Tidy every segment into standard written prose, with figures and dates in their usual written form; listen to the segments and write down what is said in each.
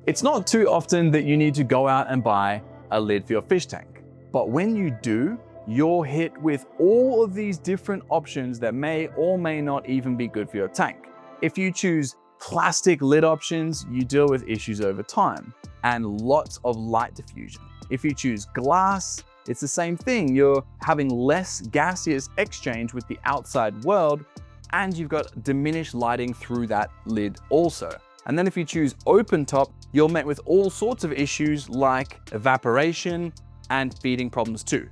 It's not too often that you need to go out and buy a lid for your fish tank. But when you do, you're hit with all of these different options that may or may not even be good for your tank. If you choose plastic lid options, you deal with issues over time and lots of light diffusion. If you choose glass, it's the same thing. You're having less gaseous exchange with the outside world, and you've got diminished lighting through that lid also. And then if you choose open top, you're met with all sorts of issues like evaporation and feeding problems too.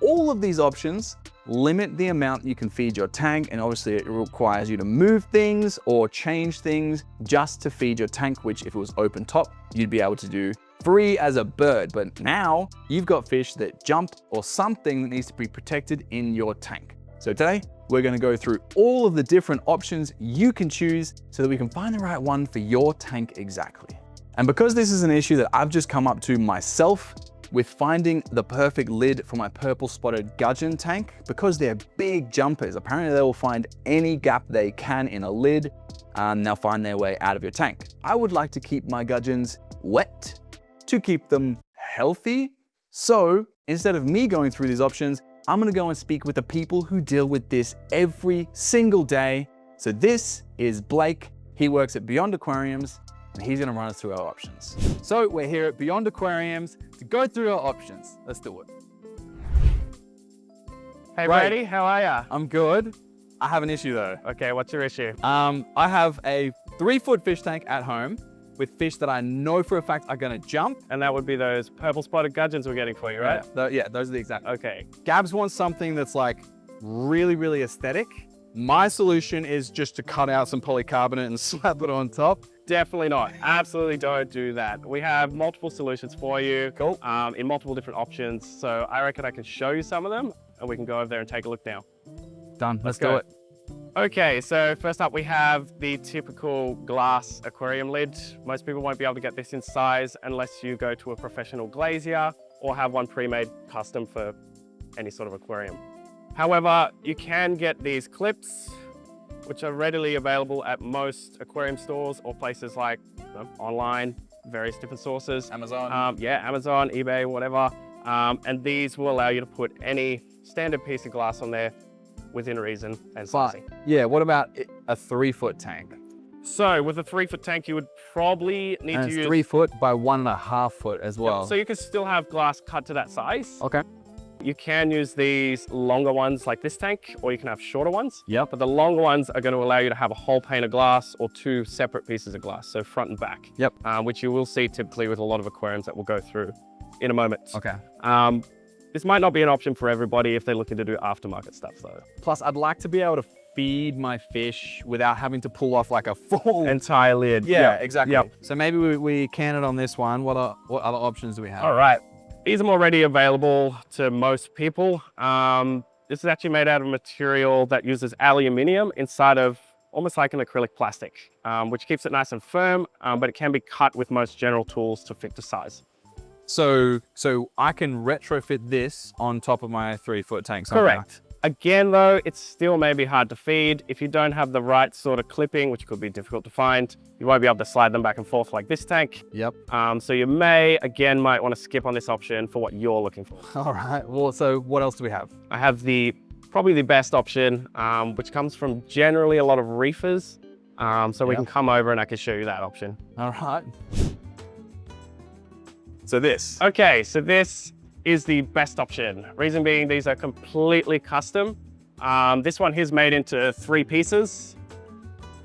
All of these options limit the amount you can feed your tank, and obviously it requires you to move things or change things just to feed your tank, which if it was open top, you'd be able to do free as a bird. But now you've got fish that jump or something that needs to be protected in your tank. So today, we're gonna go through all of the different options you can choose so that we can find the right one for your tank exactly. And because this is an issue that I've just come up to myself with finding the perfect lid for my Purple Spotted Gudgeon tank, because they're big jumpers, apparently they will find any gap they can in a lid and they'll find their way out of your tank. I would like to keep my gudgeons wet to keep them healthy. So instead of me going through these options, I'm gonna go and speak with the people who deal with this every single day. So this is Blake. He works at Beyond Aquariums, and he's gonna run us through our options. So we're here at Beyond Aquariums to go through our options. Let's do it. Hey Right. Brady, how are ya? I'm good. I have an issue though. Okay, what's your issue? I have a 3-foot fish tank at home with fish that I know for a fact are gonna jump. And that would be those Purple Spotted Gudgeons we're getting for you, right? Yeah, those are the exact. Okay. Gabs wants something that's like really, really aesthetic. My solution is just to cut out some polycarbonate and slap it on top. Definitely not. Absolutely don't do that. We have multiple solutions for you. Cool. In multiple different options. So I reckon I can show you some of them and we can go over there and take a look now. Done, let's go. do it. Okay, so first up we have the typical glass aquarium lid. Most people won't be able to get this in size unless you go to a professional glazier or have one pre-made custom for any sort of aquarium. However, you can get these clips, which are readily available at most aquarium stores or places like online, various different sources. Amazon. Yeah, Amazon, eBay, whatever. And these will allow you to put any standard piece of glass on there within reason and sizing. Yeah, what about a 3-foot tank? So with a 3-foot tank, you would probably need And to it's use 3 foot by 1.5 foot as well. So you can still have glass cut to that size. Okay. You can use these longer ones like this tank, or you can have shorter ones. Yep. But the longer ones are going to allow you to have a whole pane of glass or 2 separate pieces of glass, so front and back. Yep. Which you will see typically with a lot of aquariums that we'll go through in a moment. Okay. This might not be an option for everybody if they're looking to do aftermarket stuff though. Plus, I'd like to be able to feed my fish without having to pull off like a full entire lid. Yeah, exactly. Yep. So maybe we can it on this one. What other options do we have? All right. These are already available to most people. This is actually made out of a material that uses aluminium inside of almost like an acrylic plastic, which keeps it nice and firm, but it can be cut with most general tools to fit the size. So I can retrofit this on top of my 3-foot tank. Correct. Again, though, it's still maybe hard to feed. If you don't have the right sort of clipping, which could be difficult to find, you won't be able to slide them back and forth like this tank. Yep. So you might want to skip on this option for what you're looking for. All right. Well, so what else do we have? I have probably the best option, which comes from generally a lot of reefers. So we can come over and I can show you that option. All right. So this. Okay, so this is the best option. Reason being, these are completely custom. This one here's made into 3 pieces.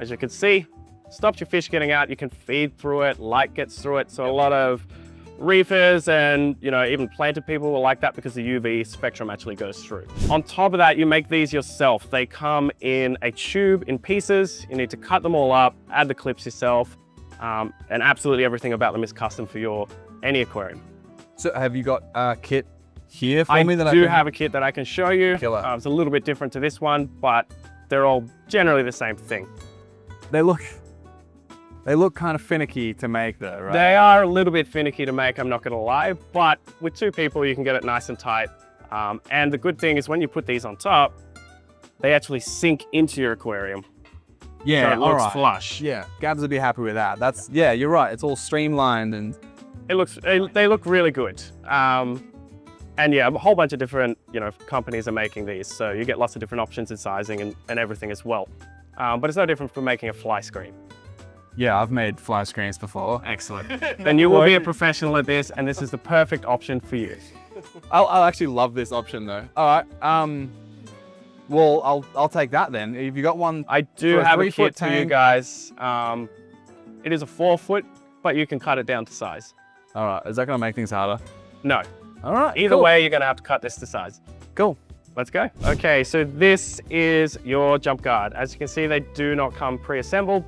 As you can see, stops your fish getting out. You can feed through it, light gets through it. So a lot of reefers and even planted people will like that because the UV spectrum actually goes through. On top of that, you make these yourself. They come in a tube in pieces. You need to cut them all up, add the clips yourself, and absolutely everything about them is custom for any aquarium. So have you got a kit here for me that I do have a kit that I can show you. Killer. It's a little bit different to this one, but they're all generally the same thing. They look kind of finicky to make though, right? They are a little bit finicky to make, I'm not gonna lie, but with 2 people, you can get it nice and tight. And the good thing is when you put these on top, they actually sink into your aquarium. Yeah, so it looks alright. flush. Yeah, Gabs would be happy with that. That's, yeah, you're right. It's all streamlined and They look really good. And yeah, a whole bunch of different, companies are making these. So you get lots of different options in sizing and everything as well. But it's no different from making a fly screen. yeah, I've made fly screens before. Excellent. Then you will be a professional at this, and this is the perfect option for you. I'll actually love this option though. All right. Well, I'll take that then. If you got one, I do for a have a 3 foot kit for you tank. guys. It is a 4 foot, but you can cut it down to size. All right. Is that gonna make things harder? No. All right. Either cool. way, you're gonna have to cut this to size. Cool. Let's go. Okay, so this is your jump guard. As you can see, they do not come pre-assembled.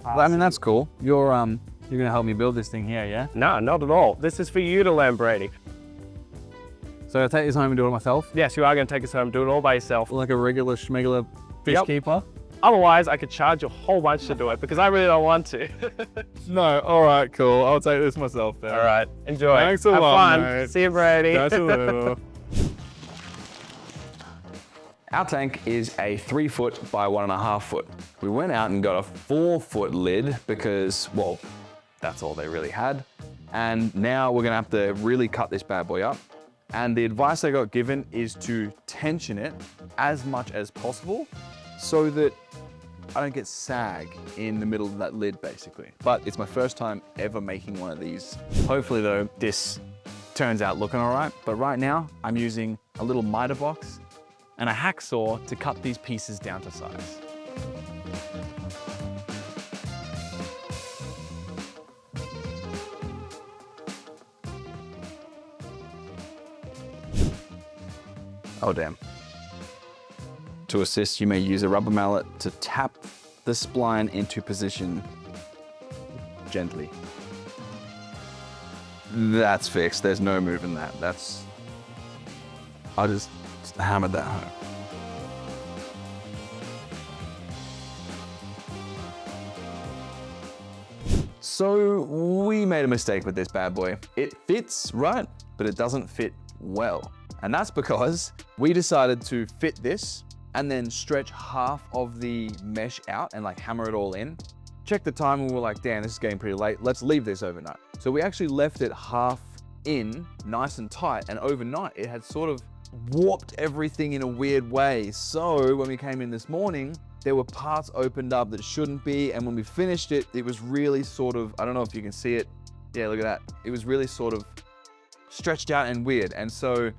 Well, I mean, that's cool. You're gonna help me build this thing here, yeah? No, not at all. This is for you to learn, Brady. So I take this home and do it myself, Yes, you are gonna take us home, do it all by yourself. like a regular schmegular fish Yep. keeper. Otherwise, I could charge you a whole bunch to do it because I really don't want to. No. All right. Cool. I'll take this myself then. All right, enjoy. Thanks a Have lot, fun. mate. See you, Brady. Catch you later. Our tank is a 3 foot by 1.5 foot. We went out and got a 4 foot lid because, well, that's all they really had. And now we're gonna have to really cut this bad boy up. And the advice I got given is to tension it as much as possible so that I don't get sag in the middle of that lid basically. But it's my first time ever making one of these. Hopefully though, this turns out looking all right. But right now, I'm using a little miter box and a hacksaw to cut these pieces down to size. Oh damn. To assist, you may use a rubber mallet to tap the spline into position gently. That's fixed, there's no moving that. I just hammered that home. So we made a mistake with this bad boy. It fits right, but it doesn't fit well. And that's because we decided to fit this and then stretch half of the mesh out and like hammer it all in. Check the time and we were like, damn, this is getting pretty late. Let's leave this overnight. So we actually left it half in, nice and tight. And overnight it had sort of warped everything in a weird way. So when we came in this morning, there were parts opened up that shouldn't be. And when we finished it, it was really sort of, I don't know if you can see it. Yeah, look at that. It was really sort of stretched out and weird. And so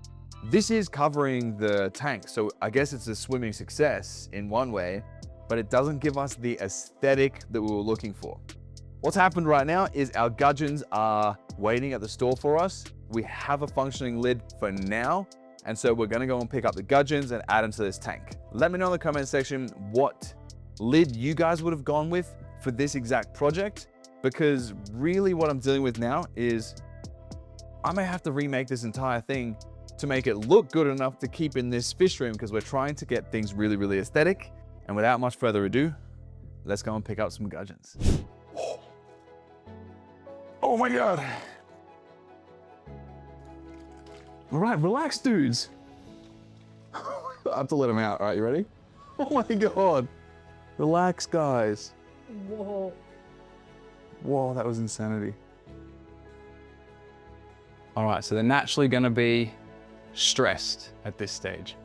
this is covering the tank. So I guess it's a swimming success in one way, but it doesn't give us the aesthetic that we were looking for. What's happened right now is our gudgeons are waiting at the store for us. We have a functioning lid for now. And so we're gonna go and pick up the gudgeons and add them to this tank. Let me know in the comment section what lid you guys would have gone with for this exact project, because really what I'm dealing with now is I may have to remake this entire thing to make it look good enough to keep in this fish room, because we're trying to get things really, really aesthetic. And without much further ado, let's go and pick up some gudgeons. Oh my God. All right, relax, dudes. I have to let them out. All right, you ready? Oh my God. Relax, guys. Whoa. Whoa, that was insanity. All right, so they're naturally gonna be stressed at this stage.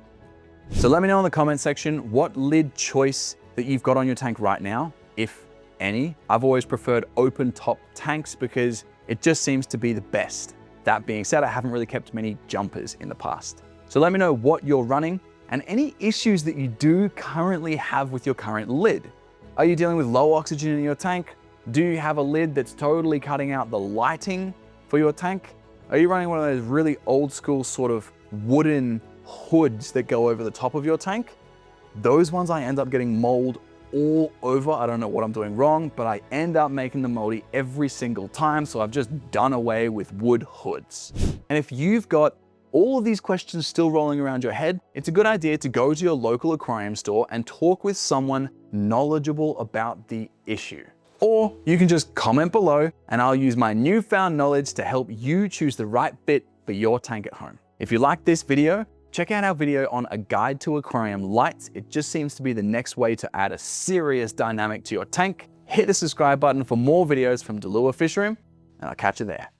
So let me know in the comment section what lid choice that you've got on your tank right now, if any. I've always preferred open top tanks because it just seems to be the best. That being said, I haven't really kept many jumpers in the past. So let me know what you're running and any issues that you do currently have with your current lid. Are you dealing with low oxygen in your tank? Do you have a lid that's totally cutting out the lighting for your tank? Are you running one of those really old school sort of wooden hoods that go over the top of your tank? Those ones I end up getting mold all over. I don't know what I'm doing wrong, but I end up making them moldy every single time. So I've just done away with wood hoods. And if you've got all of these questions still rolling around your head, it's a good idea to go to your local aquarium store and talk with someone knowledgeable about the issue. Or you can just comment below and I'll use my newfound knowledge to help you choose the right fit for your tank at home. If you like this video, Check out our video on a guide to aquarium lights. It just seems to be the next way to add a serious dynamic to your tank. Hit the subscribe button for more videos from Fishroom, and I'll catch you there.